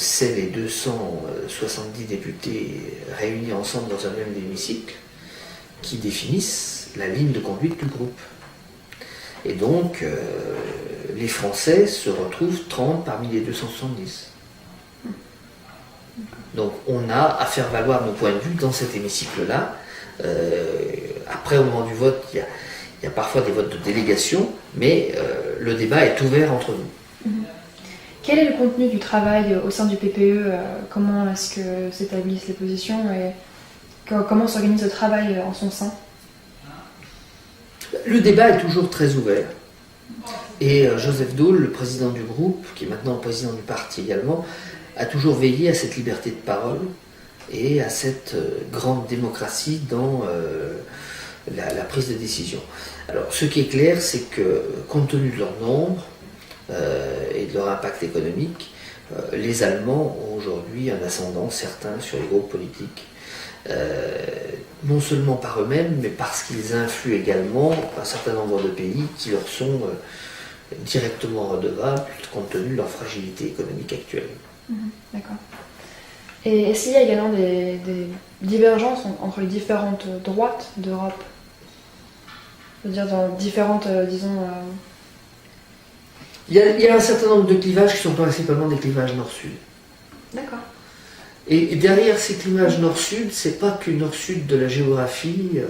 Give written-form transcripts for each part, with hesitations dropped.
c'est les 270 députés réunis ensemble dans un même hémicycle qui définissent la ligne de conduite du groupe. Et donc, les Français se retrouvent 30 parmi les 270. Donc, on a à faire valoir nos points de vue dans cet hémicycle-là. Après, au moment du vote, il y a parfois des votes de délégation, mais le débat est ouvert entre nous. Quel est le contenu du travail au sein du PPE? Comment est-ce que s'établissent les positions et comment s'organise le travail en son sein? Le débat est toujours très ouvert. Et Joseph Daul, le président du groupe, qui est maintenant le président du parti également, a toujours veillé à cette liberté de parole et à cette grande démocratie dans la prise de décision. Alors, ce qui est clair, c'est que, compte tenu de leur nombre et de leur impact économique, les Allemands ont aujourd'hui un ascendant certain sur les groupes politiques. Non seulement par eux-mêmes, mais parce qu'ils influent également un certain nombre de pays qui leur sont directement redevables compte tenu de leur fragilité économique actuelle. D'accord. Et est-ce qu'il y a également des divergences entre les différentes droites d'Europe? C'est-à-dire dans différentes, disons... Il y a un certain nombre de clivages qui sont principalement des clivages nord-sud. D'accord. Et derrière ces clivages nord-sud, c'est pas que nord-sud de la géographie,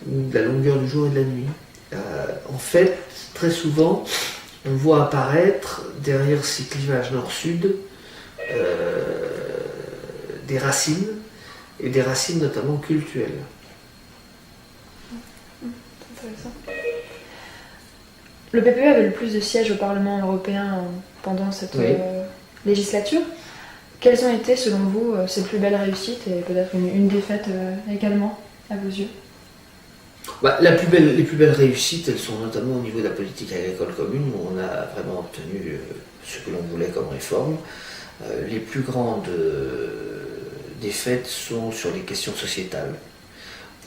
ou de la longueur du jour et de la nuit. En fait, très souvent, on voit apparaître derrière ces clivages nord-sud des racines, et des racines notamment culturelles. C'est intéressant. Le PPE avait le plus de sièges au Parlement européen pendant cette législature. Quelles ont été, selon vous, ses plus belles réussites et peut-être une défaite également, à vos yeux? Les plus belles réussites, elles sont notamment au niveau de la politique agricole commune, où on a vraiment obtenu ce que l'on voulait comme réforme. Les plus grandes défaites sont sur les questions sociétales,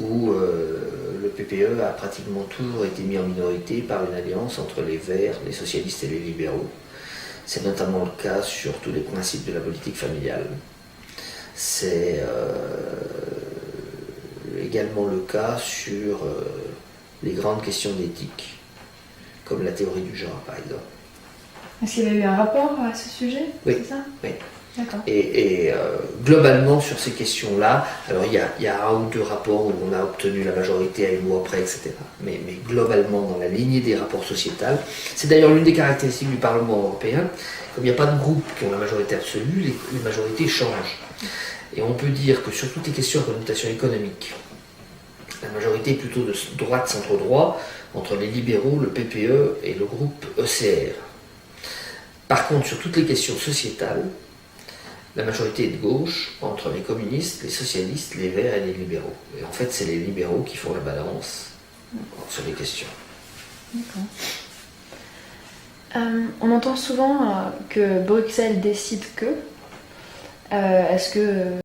où le PPE a pratiquement toujours été mis en minorité par une alliance entre les Verts, les socialistes et les libéraux. C'est notamment le cas sur tous les principes de la politique familiale. C'est également le cas sur les grandes questions d'éthique, comme la théorie du genre par exemple. Est-ce qu'il y a eu un rapport à ce sujet? Oui. C'est ça? Oui. D'accord. Et globalement sur ces questions-là, alors il y a un ou deux rapports où on a obtenu la majorité à une loi près, etc. Mais globalement dans la lignée des rapports sociétals, c'est d'ailleurs l'une des caractéristiques du Parlement européen, comme il n'y a pas de groupe qui ont la majorité absolue, les majorités changent. Et on peut dire que sur toutes les questions à connotation économique, la majorité est plutôt de droite centre-droit, entre les libéraux, le PPE et le groupe ECR. Par contre, sur toutes les questions sociétales, la majorité est de gauche, entre les communistes, les socialistes, les verts et les libéraux. Et en fait, c'est les libéraux qui font la balance sur les questions. D'accord. On entend souvent que Bruxelles décide que. Est-ce que